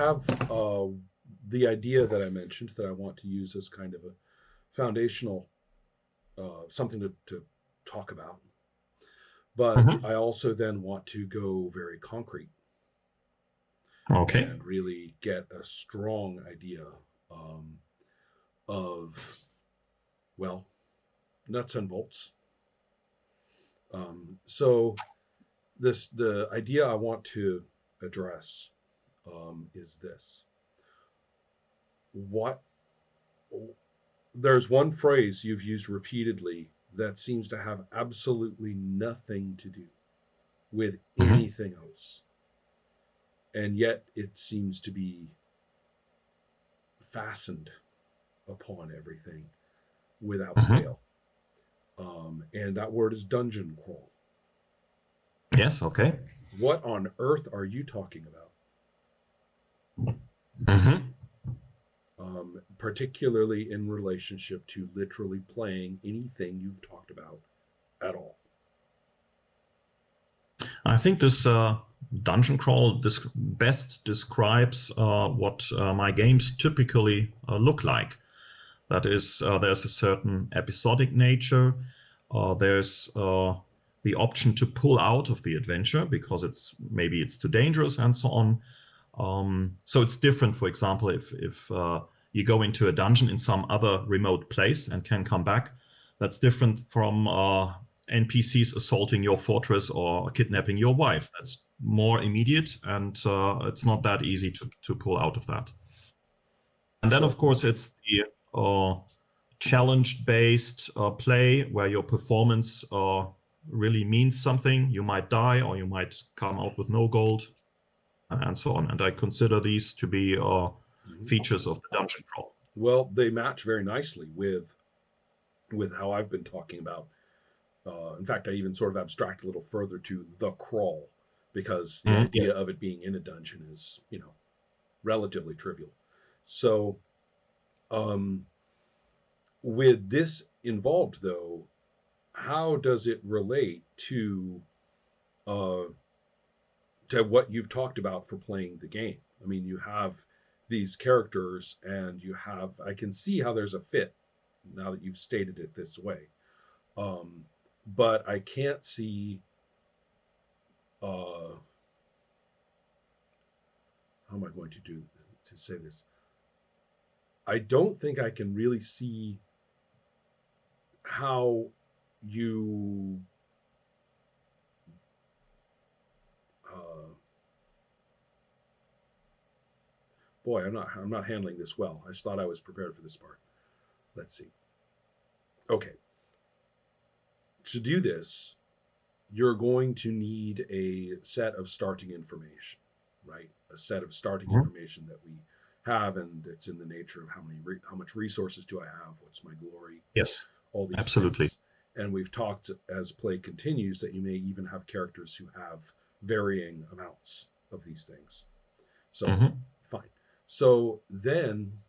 have the idea that I mentioned that I want to use as kind of a foundational something to talk about. But Hmm. I also then want to go very concrete Okay. and really get a strong idea um, of, well, nuts and bolts. So the idea I want to address is this: what there's one phrase you've used repeatedly that seems to have absolutely nothing to do with Hmm. anything else, and yet it seems to be fastened upon everything without Hmm. fail. And that word is dungeon crawl. Yes. Okay. What on earth are you talking about? Hmm. Particularly in relationship to literally playing anything you've talked about at all. I think this dungeon crawl best describes what my games typically look like. That is, there's a certain episodic nature. There's the option to pull out of the adventure because it's too dangerous and so on. So it's different. For example, if you go into a dungeon in some other remote place and can come back, that's different from NPCs assaulting your fortress or kidnapping your wife. That's more immediate, and it's not that easy to pull out of that. And then, of So, course, it's the challenge-based play where your performance really means something. You might die, or you might come out with no gold, and so on. And I consider these to be mhm. features of the dungeon crawl. Well, they match very nicely with how I've been talking about. In fact, I even sort of abstract a little further to the crawl because the idea Yes. of it being in a dungeon is, relatively trivial. So, um, with this involved, though, how does it relate uh, to what you've talked about for playing the game? I mean, you have these characters, and I can see how there's a fit now that you've stated it this way. Um, but I can't see how am I going to say this? I don't think I can really see how you uh, boy, I'm not handling this well. I just thought I was prepared for this part. Let's see. Okay. To do this, you're going to need a set of starting information, right? A set of starting Mhm. information that we have, and it's in the nature of how much resources do I have? What's my glory? Yes, All these absolutely. things. And we've talked as play continues that you may even have characters who have varying amounts of these things. So, Hmm. fine. So then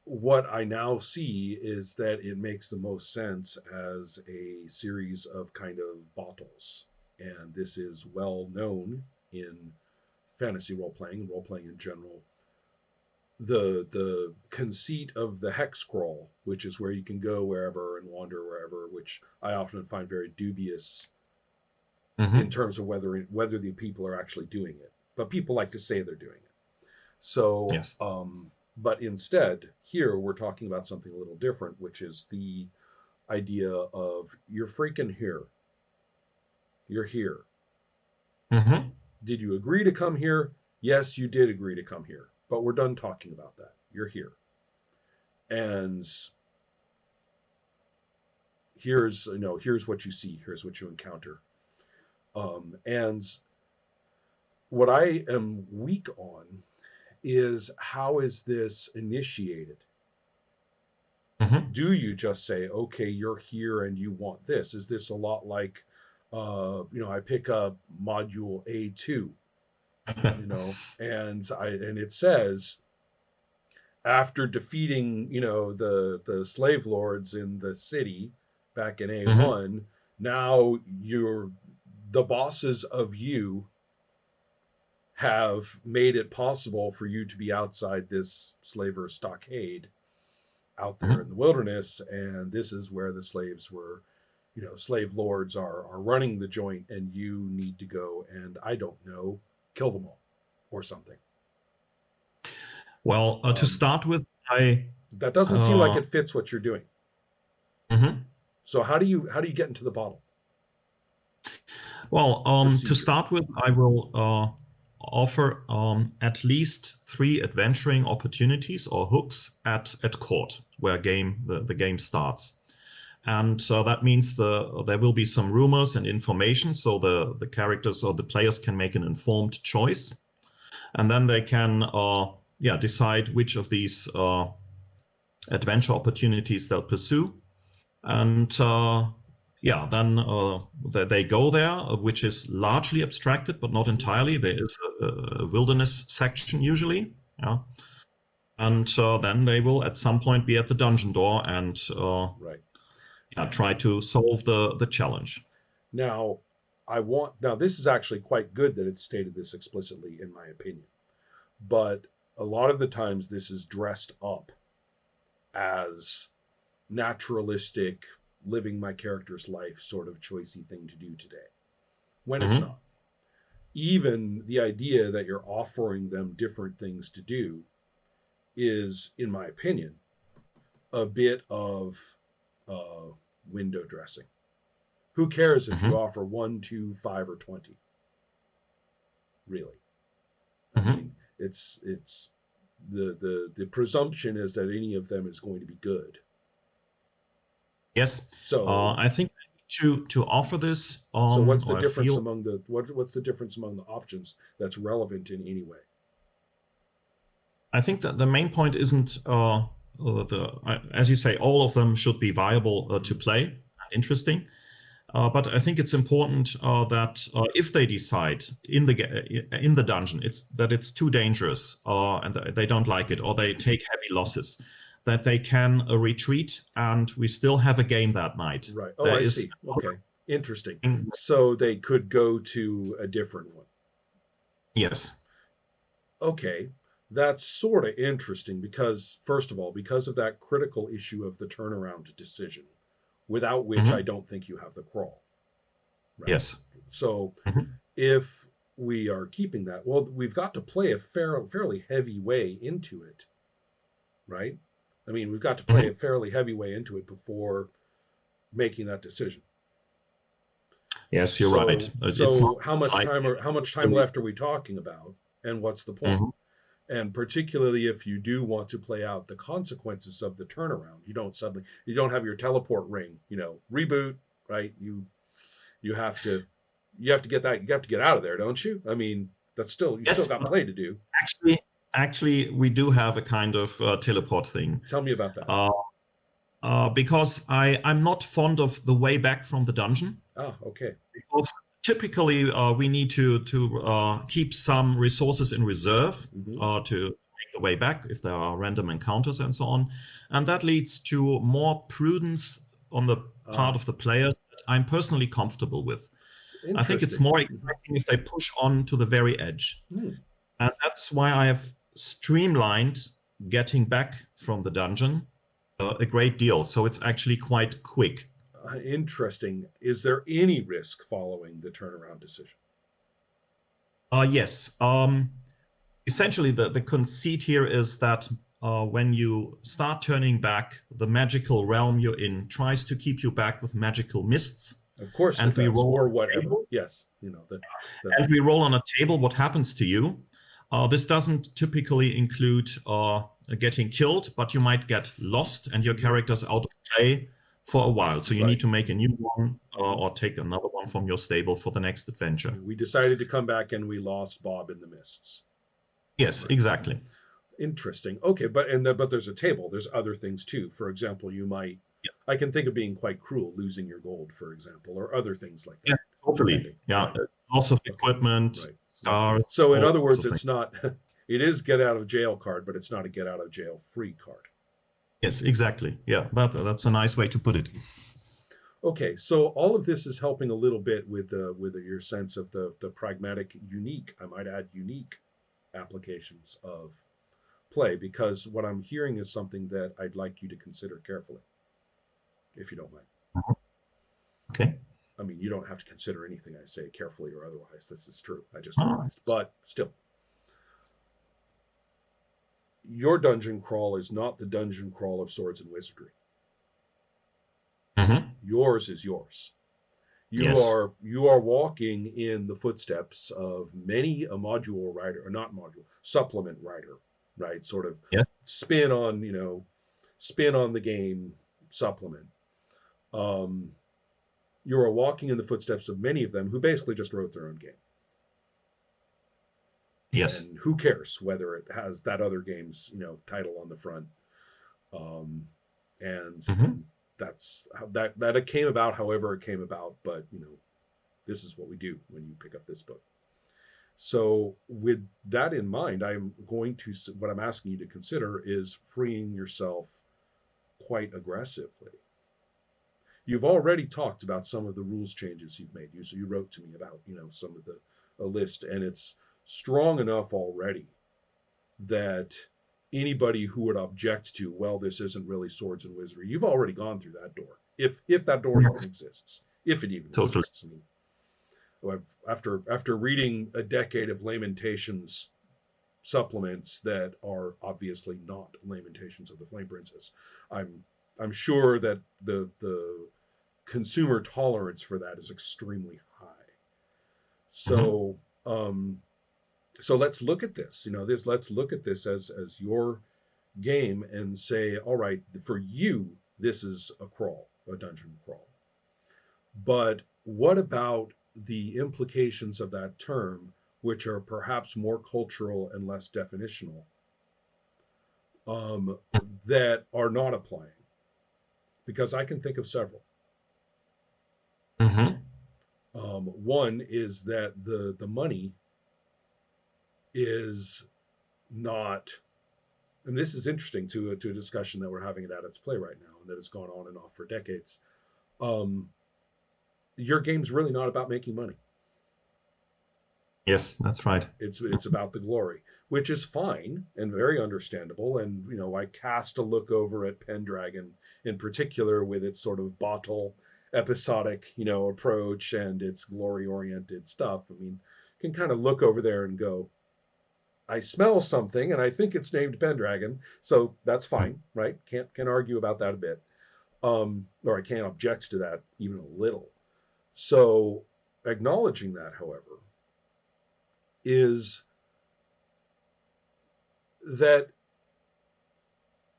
what I now see is that it makes the most sense as a series of kind of bottles. And this is well known in fantasy role playing in general. The conceit of the hex crawl, which is where you can go wherever and wander wherever, which I often find very dubious in Hmm. terms of whether the people are actually doing it. But people like to say they're doing it. So, Yes. but instead, here we're talking about something a little different, which is the idea of you're freaking here. You're here. Hmm. Did you agree to come here? Yes, you did agree to come here. But we're done talking about that. You're here. And here's what you see. Here's what you encounter. And what I am weak on is how is this initiated? Hmm. Do you just say, okay, you're here and you want this? Is this a lot like, I pick up module A2, and it says after defeating, the slave lords in the city back in Hmm. A1, now you're the bosses of you have made it possible for you to be outside this slaver stockade out there in Mhm. the wilderness, and this is where the slaves were. Slave lords are running the joint, and you need to go and, I don't know, kill them all or something. Well, to Um, start with, I that doesn't seem like uh, it fits what you're doing. mhm. So how do you get into the bottle Well, to procedure? start with, I will offer at least 3 adventuring opportunities or hooks at court, where the game starts. And that means there will be some rumors and information, so the characters or the players can make an informed choice, and then they can decide which of these adventure opportunities they'll pursue. And then they go there, which is largely abstracted, but not entirely. There is a wilderness section usually. Yeah. And then they will at some point be at the dungeon door and Right. try to solve the challenge. Now, this is actually quite good that it's stated this explicitly, in my opinion. But a lot of the times, this is dressed up as naturalistic, living my character's life sort of choicey thing to do today, when it's Mm-hmm. not. Even the idea that you're offering them different things to do is, in my opinion, a bit of uh, window dressing. Who cares if Mm-hmm. you offer 1, 2, 5, or 20? Really, I Mm-hmm. mean, it's the presumption is that any of them is going to be good. Yes, So I think to offer this, what's the or I difference feel among what's the difference among the options that's relevant in any way? I think that the main point isn't as you say, all of them should be viable to play and interesting. But I think it's important that if they decide in the dungeon it's too dangerous and they don't like it, or they take heavy losses, that they can retreat, and we still have a game that night. Right. Oh, There I is see. Okay. Interesting. So they could go to a different one. yes. Okay. That's sort of interesting because, first of all, because of that critical issue of the turnaround decision, without which I Hmm. don't think you have the crawl. Right. Yes. So Hmm. if we are keeping that, well, we've got to play a fairly heavy way into it, right? I mean, we've got to play Hmm. a fairly heavy way into it before making that decision. Yes, you're right. It's not So how much time really. left are we talking about, and what's the point? Mhm. And particularly if you do want to play out the consequences of the turnaround, you don't have your teleport ring, reboot, right? You have to get out of there, don't you? I mean, you still Yes, got play to do. actually, actually, we do have a kind of teleport thing. Tell me about that. Uh, because I'm not fond of the way back from the dungeon. Oh, okay. Because typically we need to keep some resources in reserve Mm-hmm. to make the way back if there are random encounters and so on, and that leads to more prudence on the part of the players that I'm personally comfortable with. I think it's Interesting. more Mm-hmm. exciting if they push on to the very edge, Hmm. and that's why I have streamlined getting back from the dungeon a great deal. So it's actually quite quick. Interesting. Is there any risk following the turnaround decision? Yes. Essentially, the conceit here is that when you start turning back, the magical realm you're in tries to keep you back with magical mists, Of course and it we does, roll or on a whatever. table. Yes, the And we roll on a table. What happens to you? This doesn't typically include getting killed, but you might get lost and your Mhm. character's out of play for a while. So you Right. need to make a new one Mhm. or take another one from your stable for the next adventure. We decided to come back and we lost Bob in the mists. Yes, Right. exactly. Interesting. Okay, but there's a table. There's other things too. For example, I can think of being quite cruel, losing your gold, for example, or other things like Yeah, that. totally. Depending. Yeah, Right. lots of Okay. equipment, Right. Right. scars, So in all other sorts words, of things. it's not. It is get out of jail card, but it's not a get out of jail free card. Yes, exactly. Yeah, that's a nice way to put it. Okay, so all of this is helping a little bit with your sense of the pragmatic, unique, I might add, unique applications of play, because what I'm hearing is something that I'd like you to consider carefully, if you don't mind. Mhm. Okay. I mean, you don't have to consider anything I say carefully or otherwise. This is true. I just Ah, realized. But still, your dungeon crawl is not the dungeon crawl of Swords and Wizardry. mhm. Yours is yours. Yes. You are walking in the footsteps of many a module writer, or not module, supplement writer, right? Sort of Yes. spin on, spin on the game supplement. Um, you are walking in the footsteps of many of them who basically just wrote their own game. Yes. And who cares whether it has that other game's, title on the front. Um, and Mhm. that's how that it came about, however it came about. But this is what we do when you pick up this book. So with that in mind, I'm going to what I'm asking you to consider is freeing yourself quite aggressively. You've already talked about some of the rules changes you've made. You wrote to me about some of the a list, and it's strong enough already that anybody who would object to, well, this isn't really Swords and Wizardry, you've already gone through that door. If that door even Yes. exists, if it even Totally. exists. I mean, after reading a decade of Lamentations supplements that are obviously not Lamentations of the Flame Princess, I'm I'm sure that the consumer tolerance for that is extremely high. Mhm. So so let's look at this. Let's look at this as your game and say, all right, for you, this is a crawl, a dungeon crawl. But what about the implications of that term, which are perhaps more cultural and less definitional, um, that are not applying? Because I can think of several. Mhm. One is that the money is not, and this is interesting to a discussion that we're having at its play right now, and that has gone on and off for decades. Um, your game's really not about making money. Yes, that's right. It's about the glory, which is fine and very understandable. And I cast a look over at Pendragon in particular with its sort of bottle episodic, approach and its glory oriented stuff. I mean, can kind of look over there and go, I smell something, and I think it's named Pendragon, so that's fine, right? Can't argue about that a bit, or I can't object to that even a little. So acknowledging that, however, is that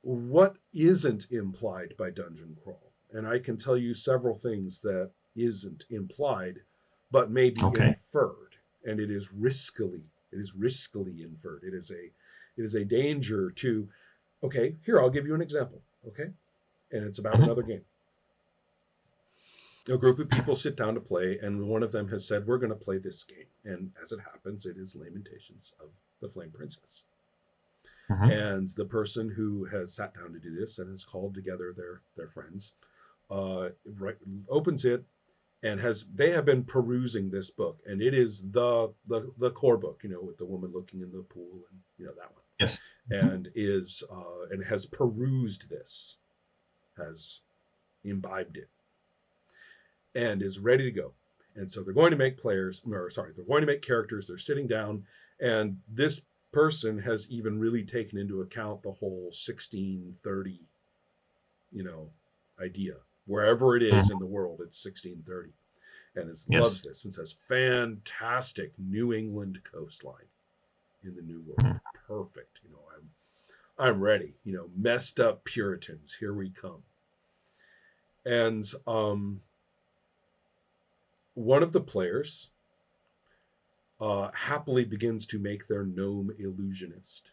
what isn't implied by dungeon crawl, and I can tell you several things that isn't implied, but may be Okay. inferred, and it is riskily inferred. It is a danger to. Okay, here I'll give you an example. Okay, and it's about Mhm. another game. A group of people sit down to play, and one of them has said, "We're going to play this game." And as it happens, it is Lamentations of the Flame Princess. Mhm. And the person who has sat down to do this and has called together their friends, right, opens it and they have been perusing this book, and it is the core book, with the woman looking in the pool, and that one, Yes. Mhm. and has perused this, has imbibed it, and is ready to go. And so they're going to make they're going to make characters. They're sitting down, and this person has even really taken into account the whole 1630, you know, idea. Wherever it is Mhm. in the world, it's 1630, and loves Yes. this and says, "Fantastic New England coastline in the New World, Mhm. perfect." I'm ready. Messed up Puritans, here we come. And one of the players happily begins to make their gnome illusionist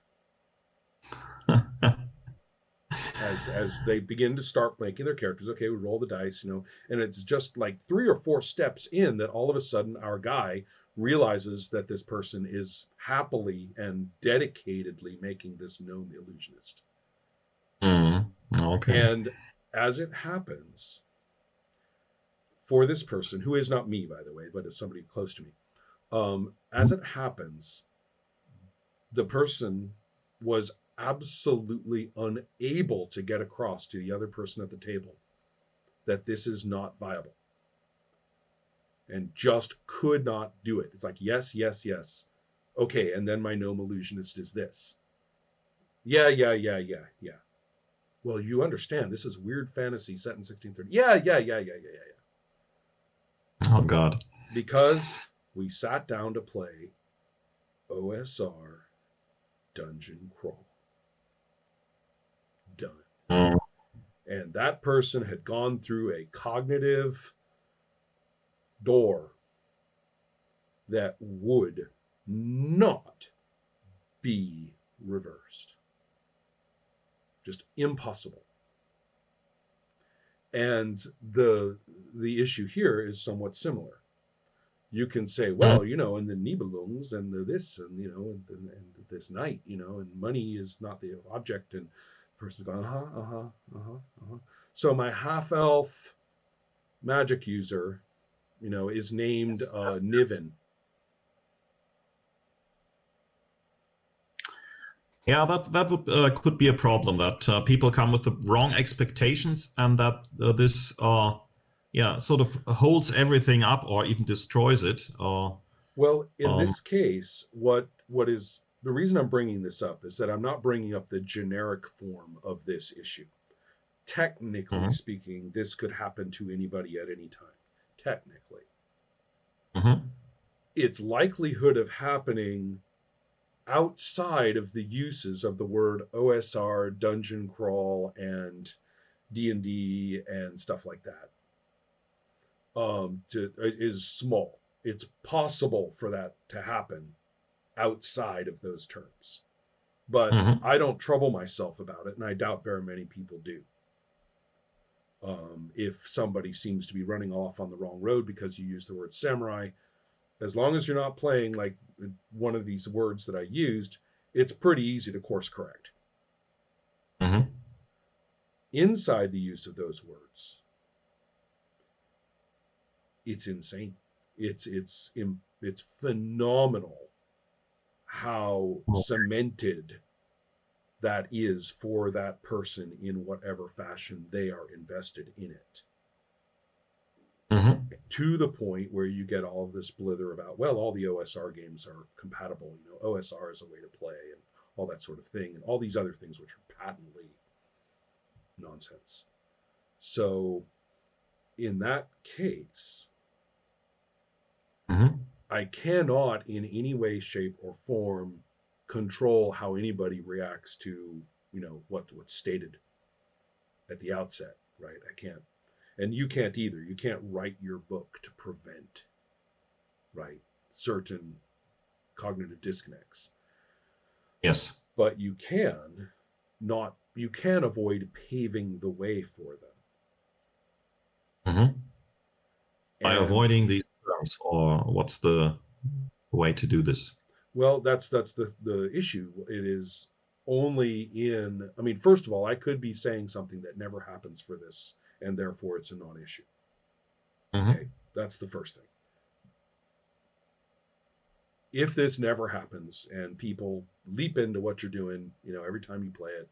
as they begin to start making their characters. Okay, we roll the dice, and it's just like 3 or 4 steps in that all of a sudden our guy realizes that this person is happily and dedicatedly making this gnome illusionist. Mhm. Okay. And as it happens, for this person, who is not me, by the way, but is somebody close to me. As it happens, the person was absolutely unable to get across to the other person at the table that this is not viable, and just could not do it. It's like, yes, yes, yes. Okay, and then my gnome illusionist is this. Yeah, yeah, yeah, yeah, yeah. Well, you understand, this is weird fantasy set in 1630. Yeah, yeah, yeah, yeah, yeah, yeah, yeah. Oh God. Because we sat down to play OSR Dungeon Crawl. Done. Mm. And that person had gone through a cognitive door that would not be reversed. Just impossible. And the issue here is somewhat similar. You can say, well, you know, and the Nibelungs and the this and, you know, and this knight, you know, and money is not the object. And the person's going, So my half elf magic user, you know, is named Niven. Yeah, that would could be a problem, that people come with the wrong expectations, and that this sort of holds everything up or even destroys it. Well, in this case, what is the reason I'm bringing this up is that I'm not bringing up the generic form of this issue. Technically speaking, this could happen to anybody at any time. Technically. Its likelihood of happening outside of the uses of the word OSR, dungeon crawl, and D&D and stuff like that is small. It's possible for that to happen outside of those terms. But I don't trouble myself about it, and I doubt very many people do. If somebody seems to be running off on the wrong road because you use the word samurai, as long as you're not playing like one of these words that I used, it's pretty easy to course correct. Inside the use of those words, it's insane. It's phenomenal how cemented that is for that person in whatever fashion they are invested in it. To the point where you get all of this blither about, well, all the OSR games are compatible, you know, OSR is a way to play and all that sort of thing, and all these other things which are patently nonsense. So in that case, I cannot in any way, shape, or form control how anybody reacts to, you know, what's stated at the outset, right? I can't. And you can't either. You can't write your book to prevent, right, certain cognitive disconnects. Yes. But you can avoid paving the way for them. By avoiding these terms, or what's the way to do this? Well, that's the issue. It is only in, I mean, first of all, I could be saying something that never happens for this, and therefore it's a non-issue. Okay, that's the first thing. If this never happens and people leap into what you're doing, you know, every time you play it,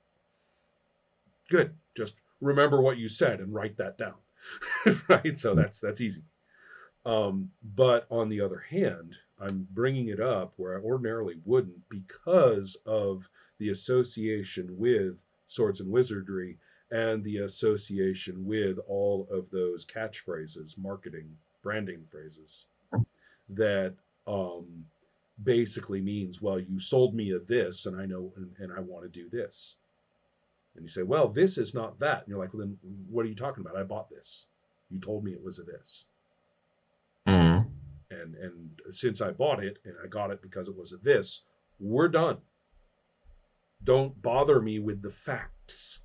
good. Just remember what you said and write that down, right? So that's easy. But on the other hand, I'm bringing it up where I ordinarily wouldn't because of the association with Swords and Wizardry and the association with all of those catchphrases, marketing, branding phrases that basically means, well, you sold me a this and I know, and I want to do this. And you say, well, this is not that. And you're like, well, then what are you talking about? I bought this. You told me it was a this. And since I bought it and I got it because it was a this, we're done. Don't bother me with the facts.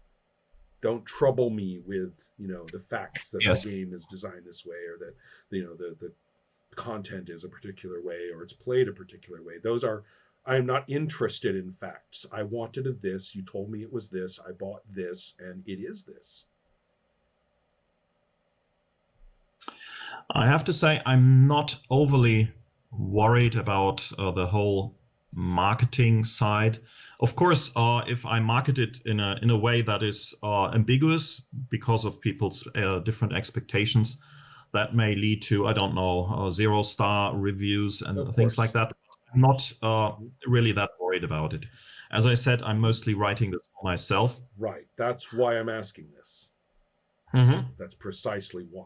Don't trouble me with, you know, the facts that the game is designed this way, or that, you know, the content is a particular way, or it's played a particular way. Those are, I'm not interested in facts. I wanted a this. You told me it was this. I bought this, and it is this. I have to say, I'm not overly worried about the whole marketing side. Of course, if I market it in a way that is ambiguous because of people's different expectations, that may lead to, I don't know, 0-star reviews Of and things like course. that. I'm not Mhm. really that worried about it. As I said, I'm mostly writing this for myself. Right. That's why I'm asking this. Hmm. That's precisely why.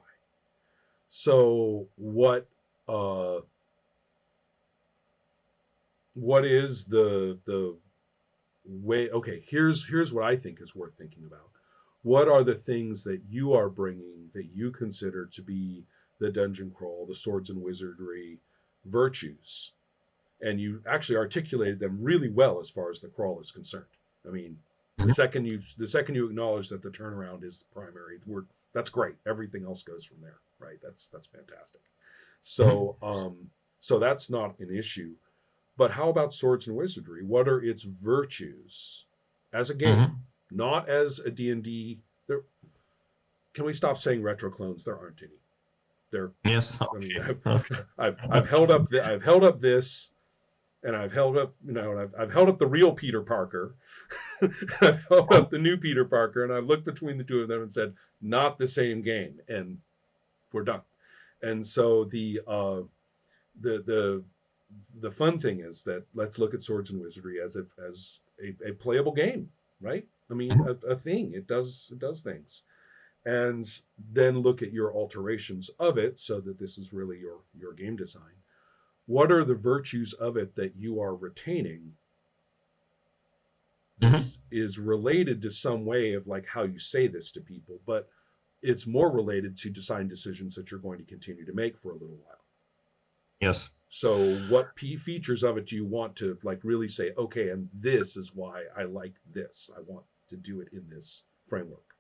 So uh what is the way? Okay, here's what I think is worth thinking about. What are the things that you are bringing that you consider to be the dungeon crawl, the swords and wizardry virtues? And you actually articulated them really well as far as the crawl is concerned. I mean, the second you acknowledge that the turnaround is the primary word, that's great. Everything else goes from there, right? That's fantastic. Hmm. So that's not an issue. But how about swords and wizardry? What are its virtues as a game, Hmm. not as a D&D? There, can we stop saying retro clones? There aren't any. There, Yes. I mean, Okay. I've, Okay. I've held up this, and I've held up, and I've held up the real Peter Parker. I've held up the new Peter Parker, and I've looked between the two of them and said, not the same game, and we're done. And so the the fun thing is that let's look at Swords and Wizardry as a playable game, right? I mean, Mhm. a thing. It does things, and then look at your alterations of it so that this is really your game design. What are the virtues of it that you are retaining? Mhm. This is related to some way of like how you say this to people, but it's more related to design decisions that you're going to continue to make for a little while. Yes. So, what features of it do you want to like really say, okay, and this is why I like this. I want to do it in this framework.